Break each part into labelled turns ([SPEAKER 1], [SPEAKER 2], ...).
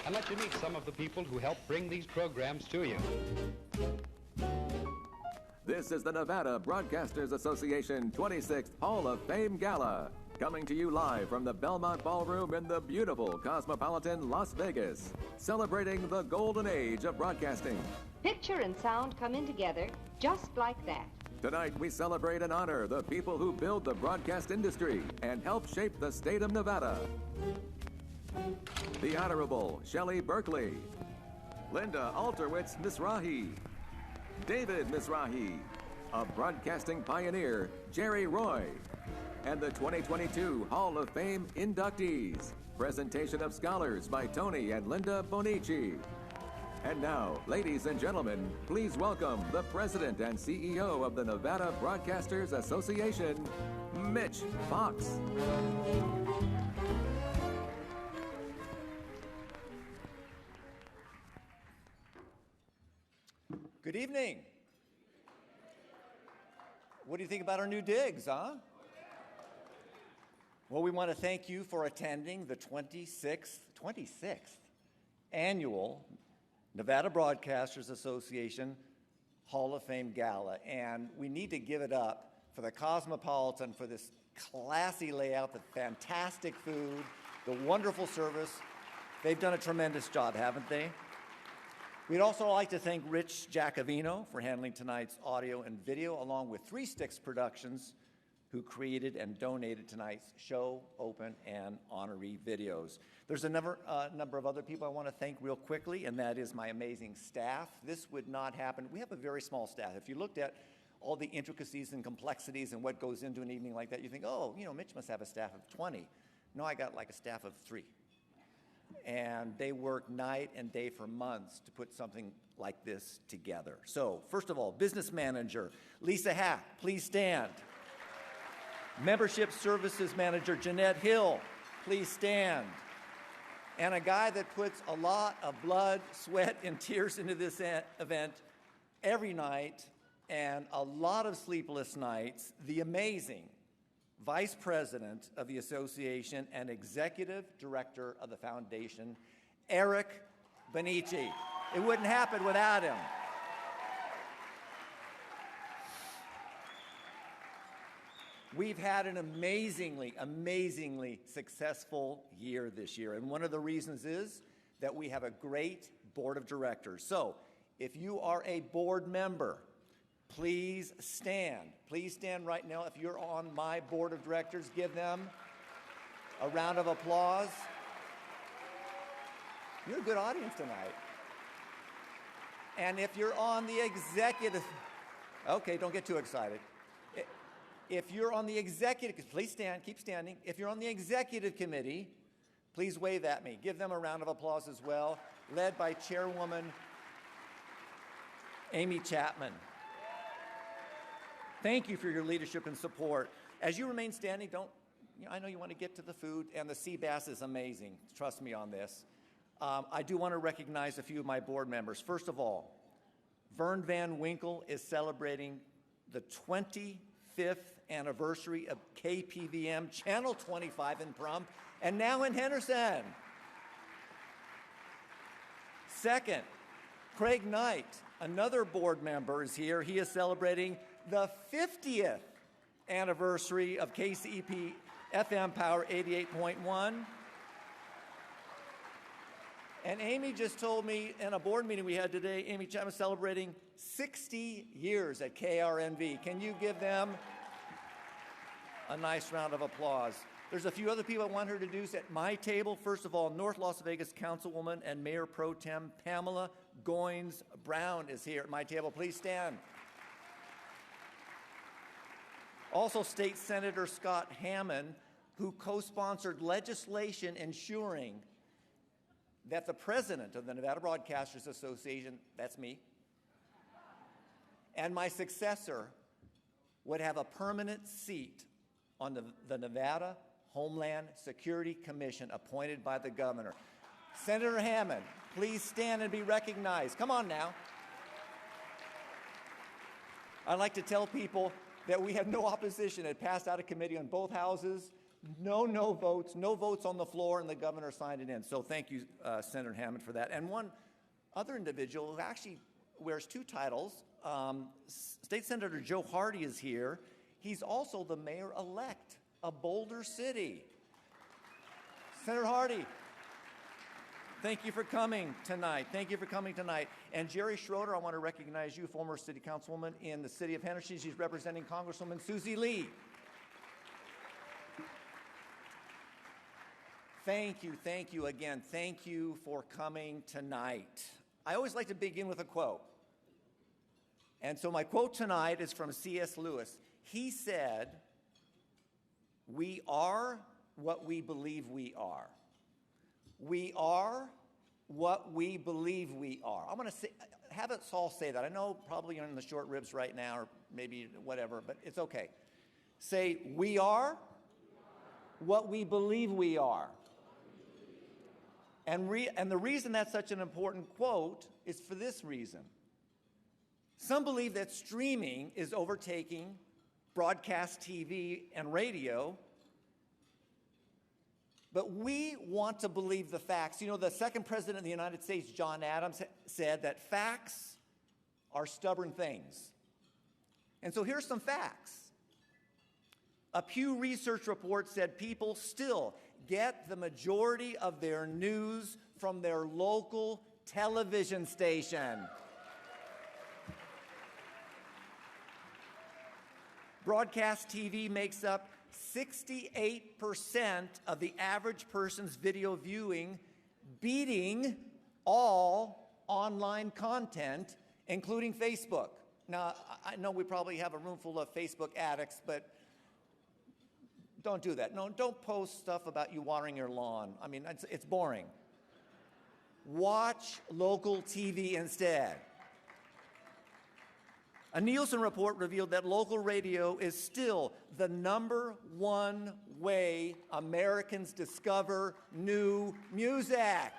[SPEAKER 1] and let you meet some of the people who help bring these programs to you.
[SPEAKER 2] This is the Nevada Broadcasters Association 26th Hall of Fame Gala, coming to you live from the Belmont Ballroom in the beautiful Cosmopolitan Las Vegas, celebrating the golden age of broadcasting.
[SPEAKER 3] Picture and sound come in together just like that.
[SPEAKER 2] Tonight, we celebrate and honor the people who build the broadcast industry and help shape the state of Nevada. The Honorable Shelley Berkeley, Linda Alterwitz Misrahi, David Misrahi, a broadcasting pioneer, Jerry Roy, and the 2022 Hall of Fame inductees. Presentation of scholars by Tony and Linda Bonici. And now, ladies and gentlemen, please welcome the President and CEO of the Nevada Broadcasters Association, Mitch Fox.
[SPEAKER 4] Good evening. What do you think about our new digs, huh? Well, we want to thank you for attending the 26th annual Nevada Broadcasters Association Hall of Fame Gala. And we need to give it up for the Cosmopolitan for this classy layout, the fantastic food, the wonderful service. They've done a tremendous job, haven't they? We'd also like to thank Rich Giacovino for handling tonight's audio and video, along with 3 Sticks Productions, who created and donated tonight's show, open, and honoree videos. There's a number of other people I want to thank real quickly, and that is my amazing staff. This would not happen. We have a very small staff. If you looked at all the intricacies and complexities and what goes into an evening like that, you think, oh, Mitch must have a staff of 20. No, I got like a staff of 3. And they work night and day for months to put something like this together. So, first of all, business manager, Lisa Hack, please stand. Membership Services Manager, Jeanette Hill, please stand. And a guy that puts a lot of blood, sweat, and tears into this event every night, and a lot of sleepless nights, the amazing Vice President of the Association and Executive Director of the Foundation, Eric Bonici. It wouldn't happen without him. We've had an amazingly successful year this year, and one of the reasons is that we have a great board of directors. So, if you are a board member, please stand. Please stand right now. If you're on my board of directors, give them a round of applause. You're a good audience tonight. And if you're on the executive, okay, don't get too excited. If you're on the executive, please stand, keep standing. If you're on the executive committee, please wave at me. Give them a round of applause as well, led by Chairwoman Amy Chapman. Thank you for your leadership and support. As you remain standing, I know you want to get to the food, and the sea bass is amazing. Trust me on this. I do want to recognize a few of my board members. First of all, Vern Van Winkle is celebrating the 25th anniversary of KPVM, Channel 25 in Pahrump, and now in Henderson. Second, Craig Knight, another board member, is here. He is celebrating the 50th anniversary of KCEP FM Power 88.1. And Amy just told me in a board meeting we had today, Amy Chapman is celebrating 60 years at KRNV. Can you give them a nice round of applause? There's a few other people I want her to introduce at my table. First of all, North Las Vegas Councilwoman and Mayor Pro Tem Pamela Goins Brown is here at my table. Please stand. Also, State Senator Scott Hammond, who co-sponsored legislation ensuring that the president of the Nevada Broadcasters Association, that's me, and my successor would have a permanent seat on the Nevada Homeland Security Commission appointed by the governor. Senator Hammond, please stand and be recognized. Come on now. I'd like to tell people that we have no opposition. It passed out of committee on both houses. No votes, no votes on the floor, and the governor signed it in. So thank you, Senator Hammond, for that. And one other individual who actually wears two titles, State Senator Joe Hardy is here. He's also the mayor-elect of Boulder City. Senator Hardy, thank you for coming tonight. Thank you for coming tonight. And Jerry Schroeder, I want to recognize you, former city councilwoman in the city of Henderson. She's representing Congresswoman Susie Lee. Thank you again. Thank you for coming tonight. I always like to begin with a quote. And so my quote tonight is from C.S. Lewis. He said, "We are what we believe we are. We are what we believe we are." I'm going to have us all say that. I know probably you're in the short ribs right now, or maybe whatever, but it's okay. Say, "We are what we believe we are." And the reason that's such an important quote is for this reason. Some believe that streaming is overtaking broadcast TV and radio, but we want to believe the facts. You know, the second president of the United States, John Adams, said that facts are stubborn things. And so here's some facts. A Pew Research report said people still get the majority of their news from their local television station. Broadcast TV makes up 68% of the average person's video viewing, beating all online content, including Facebook. Now, I know we probably have a room full of Facebook addicts, but don't do that. No, don't post stuff about you watering your lawn. I mean, it's boring. Watch local TV instead. A Nielsen report revealed that local radio is still the #1 way Americans discover new music.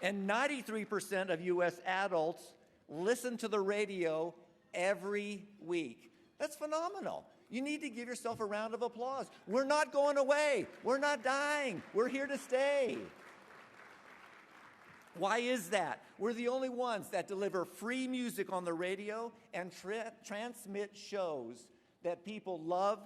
[SPEAKER 4] And 93% of U.S. adults listen to the radio every week. That's phenomenal. You need to give yourself a round of applause. We're not going away. We're not dying. We're here to stay. Why is that? We're the only ones that deliver free music on the radio and transmit shows that people love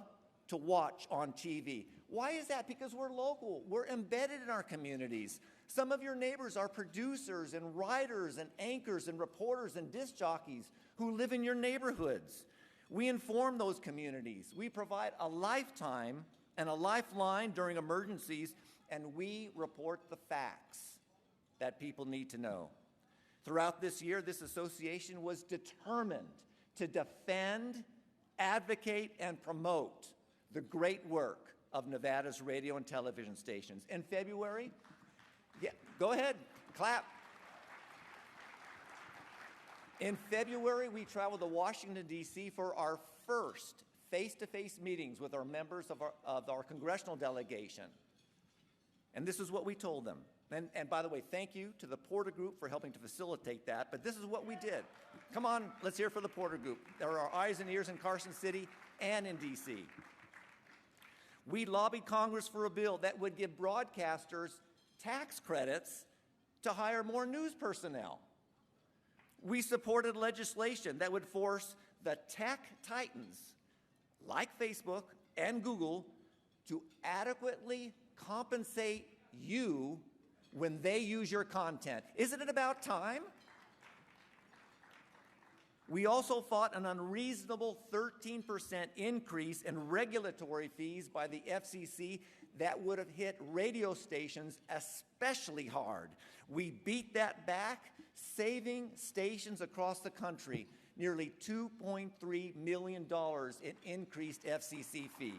[SPEAKER 4] to watch on TV. Why is that? Because we're local. We're embedded in our communities. Some of your neighbors are producers and writers and anchors and reporters and disc jockeys who live in your neighborhoods. We inform those communities. We provide a lifetime and a lifeline during emergencies, and we report the facts that people need to know. Throughout this year, this association was determined to defend, advocate, and promote the great work of Nevada's radio and television stations. In February, yeah, go ahead, clap. In February, we traveled to Washington, D.C. for our first face-to-face meetings with our members of our congressional delegation. And this is what we told them. And by the way, thank you to the Porter Group for helping to facilitate that, but this is what we did. Come on, let's hear for the Porter Group. There are eyes and ears in Carson City and in D.C. We lobbied Congress for a bill that would give broadcasters tax credits to hire more news personnel. We supported legislation that would force the tech titans, like Facebook and Google, to adequately compensate you when they use your content. Isn't it about time? We also fought an unreasonable 13% increase in regulatory fees by the FCC that would have hit radio stations especially hard. We beat that back, saving stations across the country nearly $2.3 million in increased FCC fees.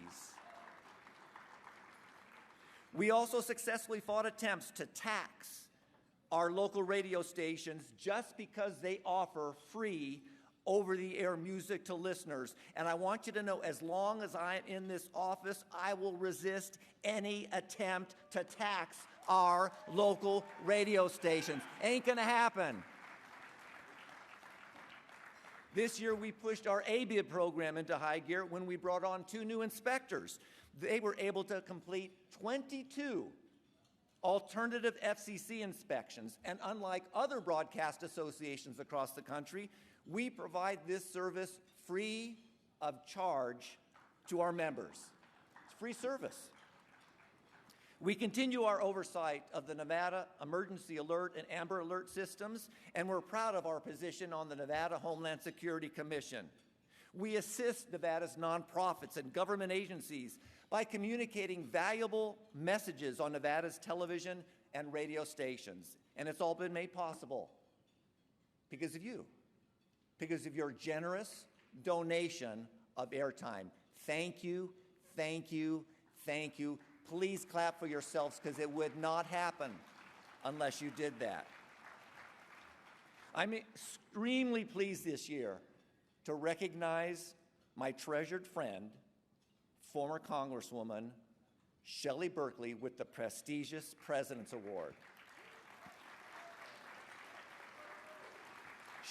[SPEAKER 4] We also successfully fought attempts to tax our local radio stations just because they offer free over-the-air music to listeners. And I want you to know, as long as I'm in this office, I will resist any attempt to tax our local radio stations. Ain't gonna happen. This year, we pushed our ABIB program into high gear when we brought on 2 new inspectors. They were able to complete 22 alternative FCC inspections, and unlike other broadcast associations across the country, we provide this service free of charge to our members. It's free service. We continue our oversight of the Nevada Emergency Alert and Amber Alert systems, and we're proud of our position on the Nevada Homeland Security Commission. We assist Nevada's nonprofits and government agencies by communicating valuable messages on Nevada's television and radio stations. And it's all been made possible because of you, because of your generous donation of airtime. Thank you, thank you, thank you. Please clap for yourselves, because it would not happen unless you did that. I'm extremely pleased this year to recognize my treasured friend, former Congresswoman Shelley Berkley, with the prestigious President's Award.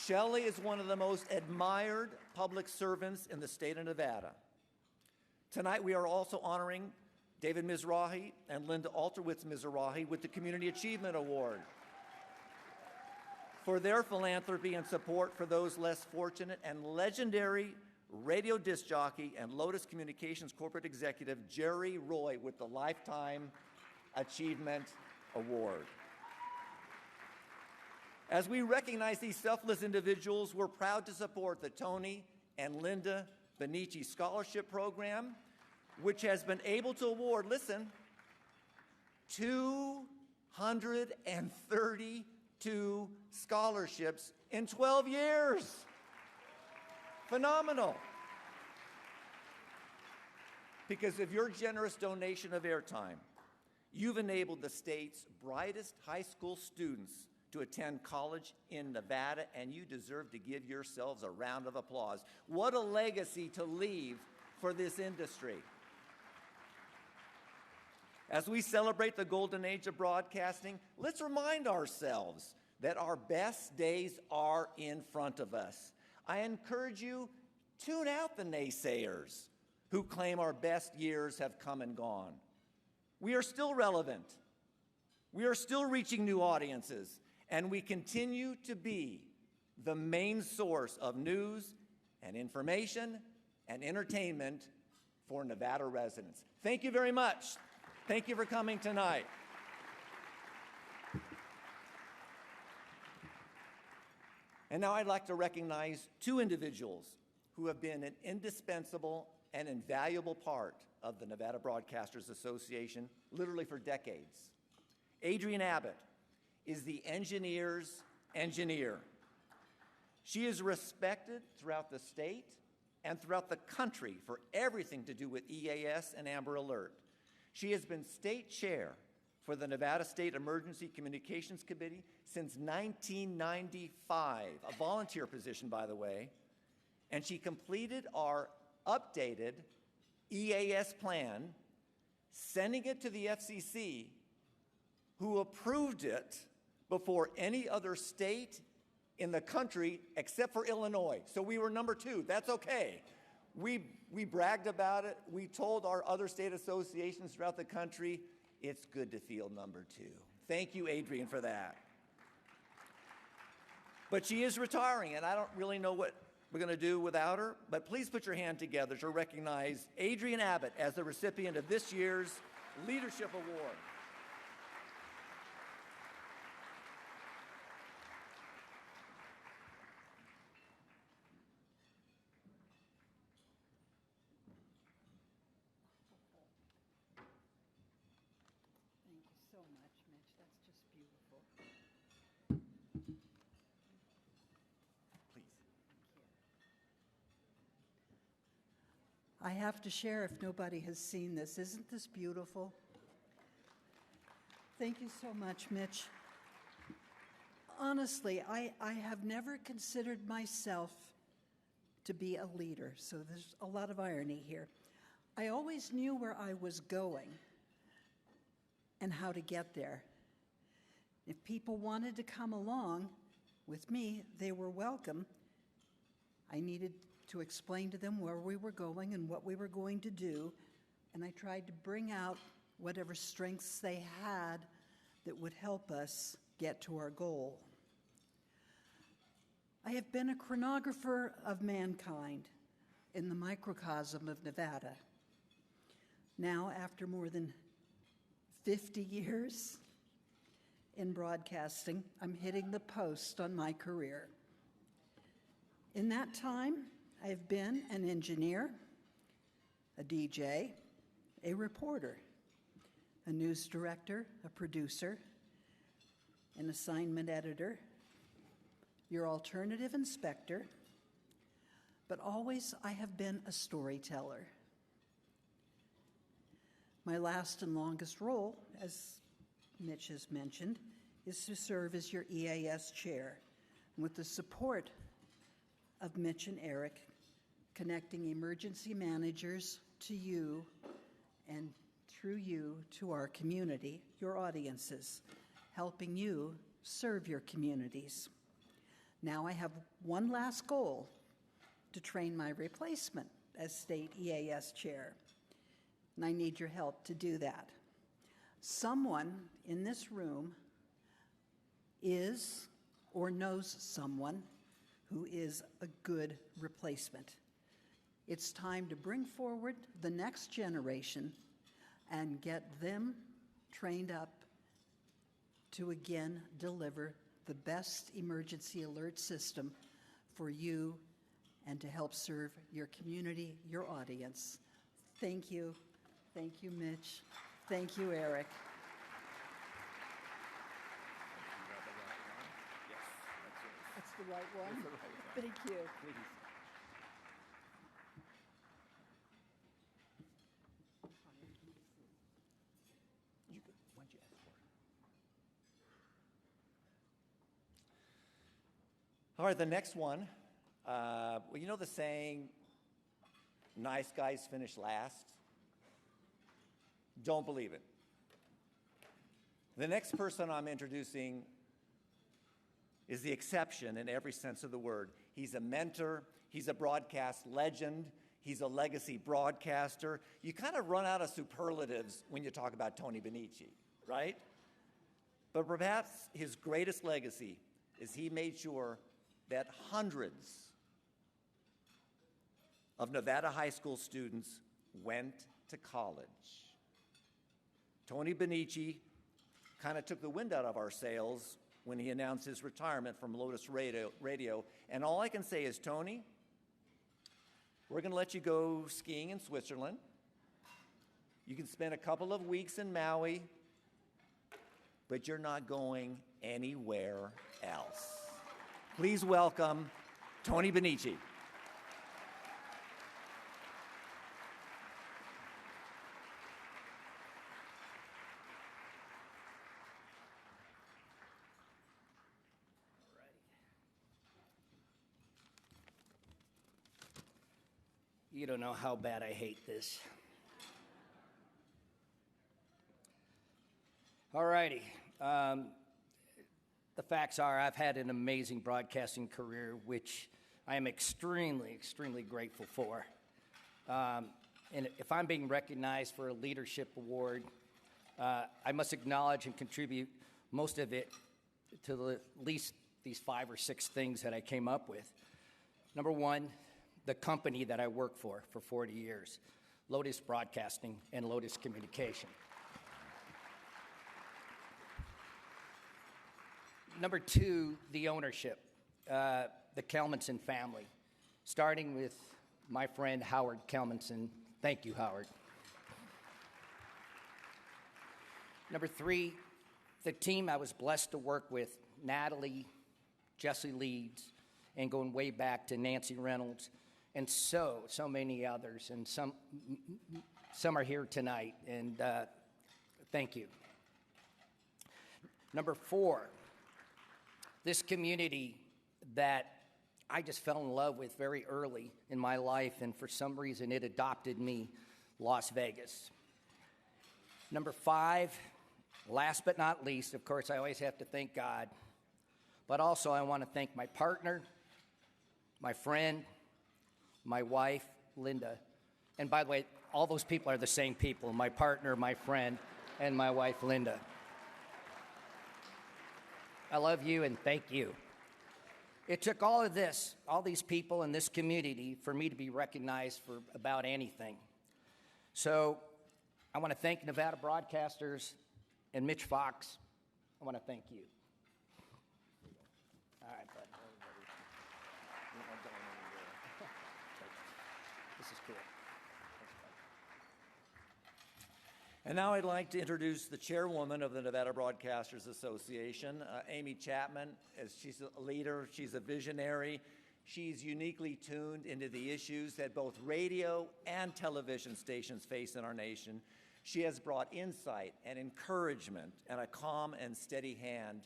[SPEAKER 4] Shelley is one of the most admired public servants in the state of Nevada. Tonight, we are also honoring David Mizrahi and Linda Alterwitz-Mizrahi with the Community Achievement Award for their philanthropy and support for those less fortunate, and legendary radio disc jockey and Lotus Communications corporate executive Jerry Roy with the Lifetime Achievement Award. As we recognize these selfless individuals, we're proud to support the Tony and Linda Benici Scholarship Program, which has been able to award, listen, 232 scholarships in 12 years. Phenomenal. Because of your generous donation of airtime, you've enabled the state's brightest high school students to attend college in Nevada, and you deserve to give yourselves a round of applause. What a legacy to leave for this industry. As we celebrate the golden age of broadcasting, let's remind ourselves that our best days are in front of us. I encourage you, tune out the naysayers who claim our best years have come and gone. We are still relevant. We are still reaching new audiences, and we continue to be the main source of news and information and entertainment for Nevada residents. Thank you very much. Thank you for coming tonight. And now I'd like to recognize 2 individuals who have been an indispensable and invaluable part of the Nevada Broadcasters Association, literally for decades. Adrienne Abbott is the engineer's engineer. She is respected throughout the state and throughout the country for everything to do with EAS and Amber Alert. She has been state chair for the Nevada State Emergency Communications Committee since 1995, a volunteer position, by the way, and she completed our updated EAS plan, sending it to the FCC, who approved it before any other state in the country except for Illinois. So we were number 2. That's okay. We bragged about it. We told our other state associations throughout the country, it's good to feel number 2. Thank you, Adrienne, for that. But she is retiring, and I don't really know what we're going to do without her, but please put your hand together to recognize Adrienne Abbott as the recipient of this year's Leadership Award.
[SPEAKER 5] I have to share if nobody has seen this. Isn't this beautiful? Thank you so much, Mitch. Honestly, I have never considered myself to be a leader, so there's a lot of irony here. I always knew where I was going and how to get there. If people wanted to come along with me, they were welcome, I needed to explain to them where we were going and what we were going to do, and I tried to bring out whatever strengths they had that would help us get to our goal. I have been a chronographer of mankind in the microcosm of Nevada. Now, after more than 50 years in broadcasting, I'm hitting the post on my career. In that time, I have been an engineer, a DJ, a reporter, a news director, a producer, an assignment editor, your alternative inspector, but always I have been a storyteller. My last and longest role, as Mitch has mentioned, is to serve as your EAS chair, with the support of Mitch and Eric, connecting emergency managers to you and through you to our community, your audiences, helping you serve your communities. Now I have one last goal, to train my replacement as state EAS chair, and I need your help to do that. Someone in this room is or knows someone who is a good replacement. It's time to bring forward the next generation and get them trained up to again deliver the best emergency alert system for you and to help serve your community, your audience. Thank you. Thank you, Mitch. Thank you, Eric. That's the right one? Thank you.
[SPEAKER 4] All right, the next one. Well, you know the saying, nice guys finish last? Don't believe it. The next person I'm introducing is the exception in every sense of the word. He's a mentor, he's a broadcast legend, he's a legacy broadcaster. You kind of run out of superlatives when you talk about Tony Benici, right? But perhaps his greatest legacy is he made sure that hundreds of Nevada high school students went to college. Tony Benici kind of took the wind out of our sails when he announced his retirement from Lotus Radio. And all I can say is, Tony, we're going to let you go skiing in Switzerland. You can spend a couple of weeks in Maui, but you're not going anywhere else. Please welcome Tony Benici.
[SPEAKER 6] You don't know how bad I hate this. All righty. The facts are I've had an amazing broadcasting career, which I am extremely, extremely grateful for. And if I'm being recognized for a leadership award, I must acknowledge and contribute most of it to at least these 5 or 6 things that I came up with. Number one, the company that I worked for 40 years, Lotus Broadcasting and Lotus Communication. Number two, the ownership, the Kelmanson family, starting with my friend Howard Kelmanson. Thank you, Howard. Number three, the team I was blessed to work with, Natalie, Jesse Leeds, and going way back to Nancy Reynolds, and so many others, and some are here tonight, and thank you. Number four, this community that I just fell in love with very early in my life, and for some reason it adopted me, Las Vegas. Number five, last but not least, of course, I always have to thank God, but also I want to thank my partner, my friend, my wife, Linda. And by the way, all those people are the same people, my partner, my friend, and my wife, Linda. I love you and thank you. It took all of this, all these people in this community, for me to be recognized for about anything. So I want to thank Nevada Broadcasters and Mitch Fox. I want to thank you. All right, bud. This is cool.
[SPEAKER 4] And now I'd like to introduce the chairwoman of the Nevada Broadcasters Association, Amy Chapman. As she's a leader, she's a visionary. She's uniquely tuned into the issues that both radio and television stations face in our nation. She has brought insight and encouragement and a calm and steady hand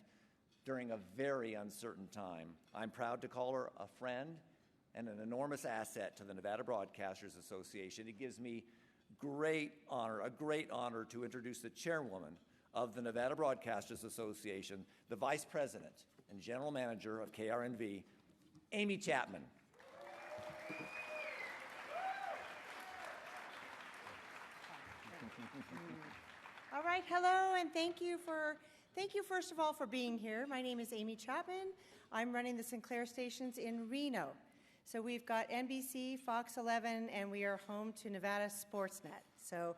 [SPEAKER 4] during a very uncertain time. I'm proud to call her a friend and an enormous asset to the Nevada Broadcasters Association. It gives me a great honor to introduce the chairwoman of the Nevada Broadcasters Association, the vice president and general manager of KRNV, Amy Chapman.
[SPEAKER 7] All right, hello, and thank you first of all for being here. My name is Amy Chapman. I'm running the Sinclair stations in Reno. So we've got NBC, Fox 11, and we are home to Nevada Sportsnet. So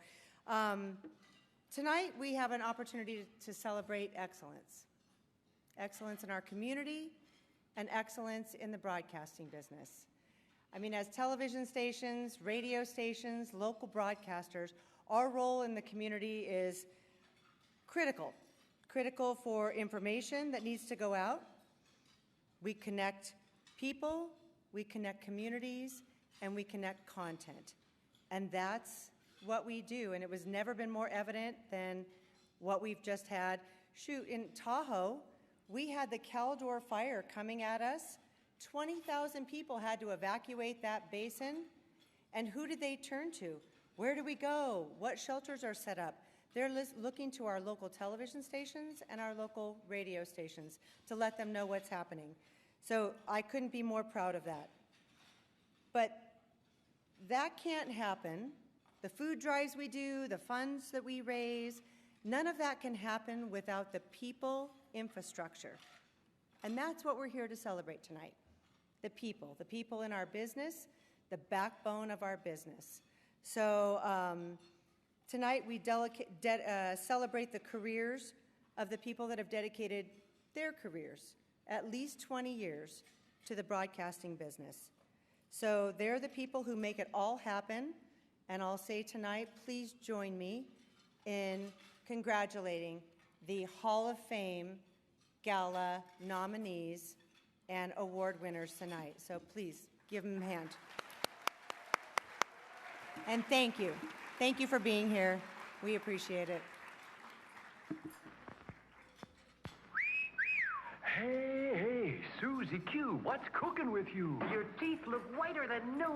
[SPEAKER 7] tonight we have an opportunity to celebrate excellence. Excellence in our community and excellence in the broadcasting business. I mean, as television stations, radio stations, local broadcasters, our role in the community is critical. Critical for information that needs to go out. We connect people, we connect communities, and we connect content. And that's what we do, and it was never been more evident than what we've just had. Shoot, in Tahoe, we had the Caldor fire coming at us. 20,000 people had to evacuate that basin. And who did they turn to? Where do we go? What shelters are set up? They're looking to our local television stations and our local radio stations to let them know what's happening. So I couldn't be more proud of that. But that can't happen. The food drives we do, the funds that we raise, none of that can happen without the people infrastructure. And that's what we're here to celebrate tonight. The people in our business, the backbone of our business. So tonight we celebrate the careers of the people that have dedicated their careers, at least 20 years, to the broadcasting business. So they're the people who make it all happen. And I'll say tonight, please join me in congratulating the Hall of Fame Gala nominees and award winners tonight. So please give them a hand. And thank you. Thank you for being here. We appreciate it.
[SPEAKER 8] Hey, Susie Q, what's cooking with you?
[SPEAKER 9] Your teeth look whiter than new.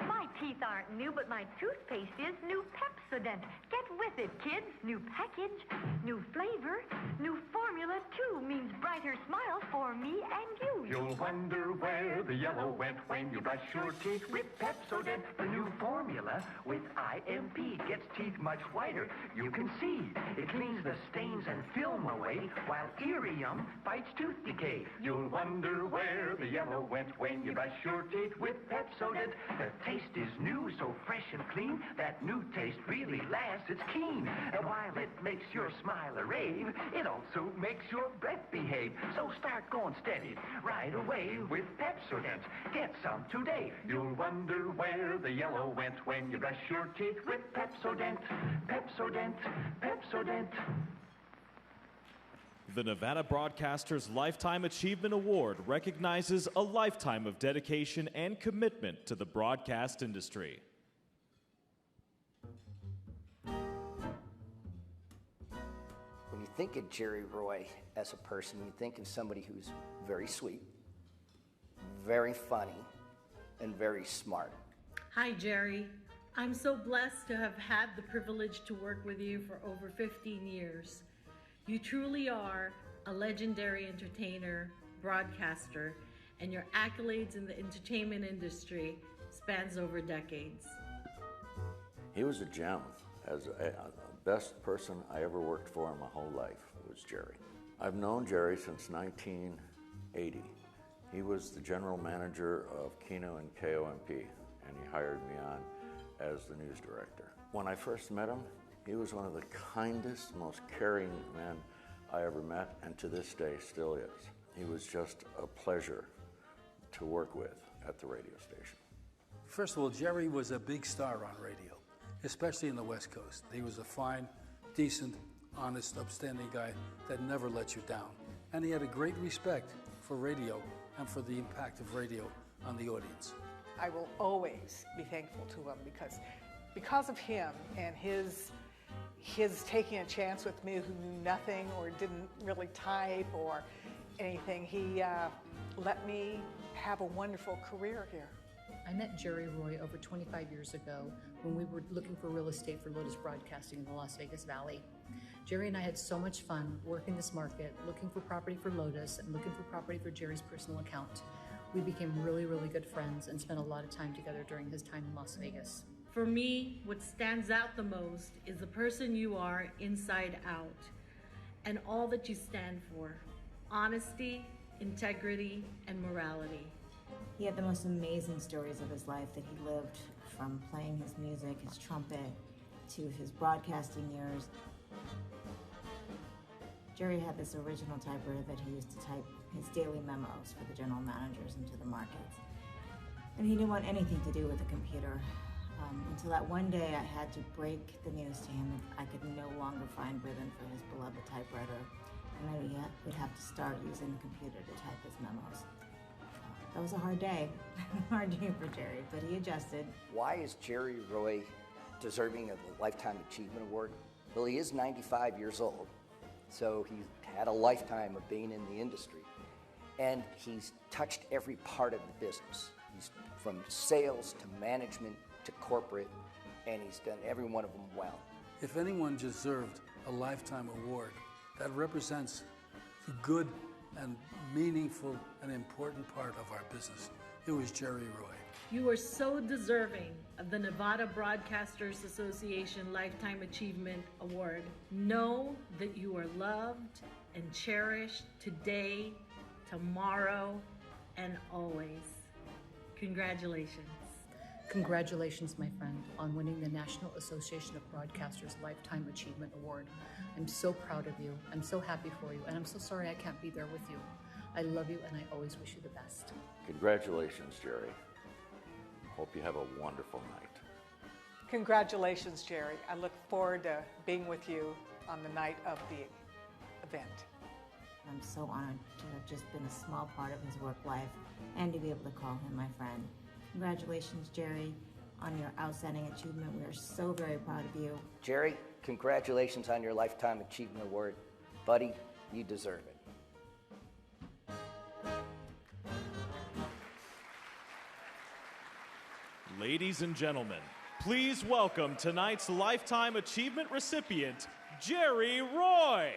[SPEAKER 9] My teeth aren't new, but my toothpaste is new Pepsodent. Get with it, kids. New package, new flavor, new formula, too, means brighter smiles for me and you.
[SPEAKER 8] You'll wonder where the yellow went when you brush your teeth with Pepsodent. The new formula with IMP gets teeth much whiter. You can see it cleans the stains and film away, while Irium fights tooth decay. You'll wonder where the yellow went when you brush your teeth with Pepsodent. The taste is new, so fresh and clean. That new taste really lasts, it's keen. And while it makes your smile a rave, it also makes your breath behave. So start going steady right away with Pepsodent. Get some today. You'll wonder where the yellow went when you brush your teeth with Pepsodent. Pepsodent, Pepsodent.
[SPEAKER 10] The Nevada Broadcasters Lifetime Achievement Award recognizes a lifetime of dedication and commitment to the broadcast industry.
[SPEAKER 6] When you think of Jerry Roy as a person, you think of somebody who's very sweet, very funny, and very smart.
[SPEAKER 11] Hi, Jerry. I'm so blessed to have had the privilege to work with you for over 15 years. You truly are a legendary entertainer, broadcaster, and your accolades in the entertainment industry spans over decades.
[SPEAKER 12] He was a gem. As the best person I ever worked for in my whole life was Jerry. I've known Jerry since 1980. He was the general manager of Kino and KOMP, and he hired me on as the news director. When I first met him, he was one of the kindest, most caring men I ever met, and to this day still is. He was just a pleasure to work with at the radio station.
[SPEAKER 13] First of all, Jerry was a big star on radio, especially in the West Coast. He was a fine, decent, honest, upstanding guy that never let you down. And he had a great respect for radio and for the impact of radio on the audience.
[SPEAKER 14] I will always be thankful to him because of him and his taking a chance with me who knew nothing or didn't really type or anything. He let me have a wonderful career here.
[SPEAKER 15] I met Jerry Roy over 25 years ago when we were looking for real estate for Lotus Broadcasting in the Las Vegas Valley. Jerry and I had so much fun working this market, looking for property for Lotus and looking for property for Jerry's personal account. We became really, really good friends and spent a lot of time together during his time in Las Vegas.
[SPEAKER 11] For me, what stands out the most is the person you are inside out and all that you stand for: honesty, integrity, and morality.
[SPEAKER 16] He had the most amazing stories of his life that he lived, from playing his music, his trumpet, to his broadcasting years. Jerry had this original typewriter that he used to type his daily memos for the general managers into the markets. And he didn't want anything to do with the computer. Until that one day I had to break the news to him that I could no longer find ribbon for his beloved typewriter, and that he would have to start using the computer to type his memos. That was a hard day, hard day for Jerry, but he adjusted.
[SPEAKER 17] Why is Jerry Roy deserving of the Lifetime Achievement Award? Well, he is 95 years old, so he's had a lifetime of being in the industry, and he's touched every part of the business. He's from sales to management to corporate, and he's done every one of them well.
[SPEAKER 13] If anyone deserved a Lifetime Award, that represents the good and meaningful and important part of our business. It was Jerry Roy.
[SPEAKER 11] You are so deserving of the Nevada Broadcasters Association Lifetime Achievement Award. Know that you are loved and cherished today, tomorrow, and always. Congratulations.
[SPEAKER 15] Congratulations, my friend, on winning the National Association of Broadcasters Lifetime Achievement Award. I'm so proud of you. I'm so happy for you, and I'm so sorry I can't be there with you. I love you, and I always wish you the best.
[SPEAKER 12] Congratulations, Jerry. Hope you have a wonderful night.
[SPEAKER 14] Congratulations, Jerry. I look forward to being with you on the night of the event.
[SPEAKER 16] I'm so honored to have just been a small part of his work life and to be able to call him my friend. Congratulations, Jerry, on your outstanding achievement. We are so very proud of you.
[SPEAKER 17] Jerry, congratulations on your Lifetime Achievement Award. Buddy, you deserve it.
[SPEAKER 10] Ladies and gentlemen, please welcome tonight's Lifetime Achievement recipient, Jerry Roy.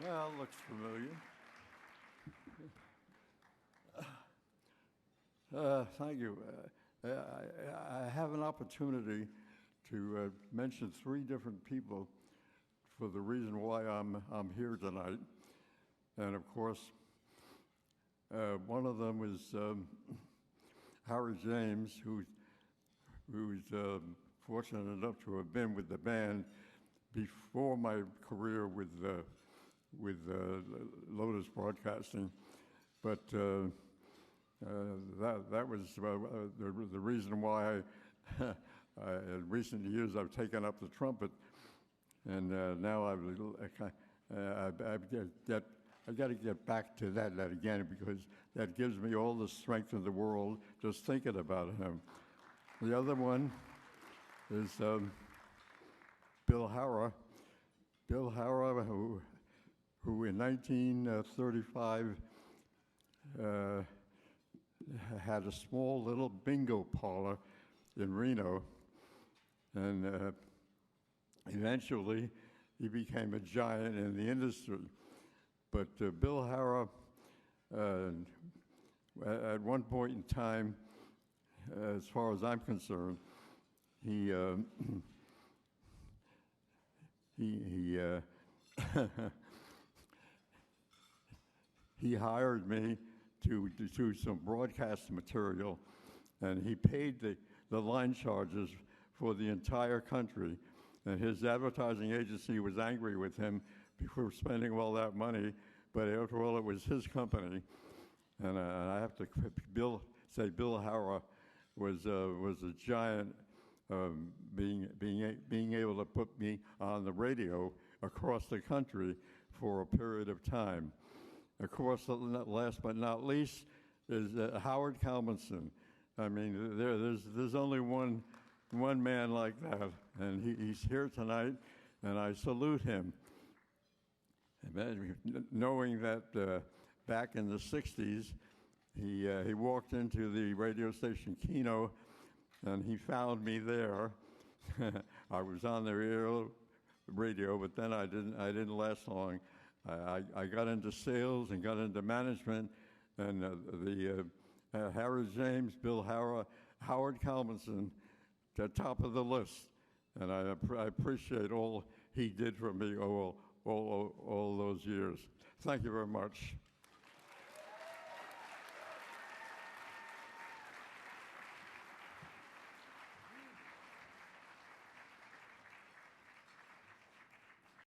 [SPEAKER 18] Well, looks familiar. Thank you. I have an opportunity to mention three different people for the reason why I'm here tonight. And of course, one of them is Howard James, who's fortunate enough to have been with the band before my career with Lotus Broadcasting. But that was the reason why in recent years I've taken up the trumpet, and now I got to get back to that again, because that gives me all the strength in the world just thinking about him. The other one is Bill Hara. Bill Hara, who in 1935 had a small little bingo parlor in Reno, and eventually he became a giant in the industry. But Bill Hara, at one point in time, as far as I'm concerned, he he hired me to do some broadcast material, and he paid the line charges for the entire country. And his advertising agency was angry with him for spending all that money, but after all, it was his company. And I have to say Bill Hara was a giant, being able to put me on the radio across the country for a period of time. Of course, last but not least is Howard Kalmanson. I mean, there's only one man like that, and he's here tonight, and I salute him. Knowing that back in the 60s, he walked into the radio station Keno, and he found me there. I was on the radio, but then I didn't last long. I got into sales and got into management, and Howard James, Bill Hara, Howard Kalmanson, the top of the list. And I appreciate all he did for me all those years. Thank you very much.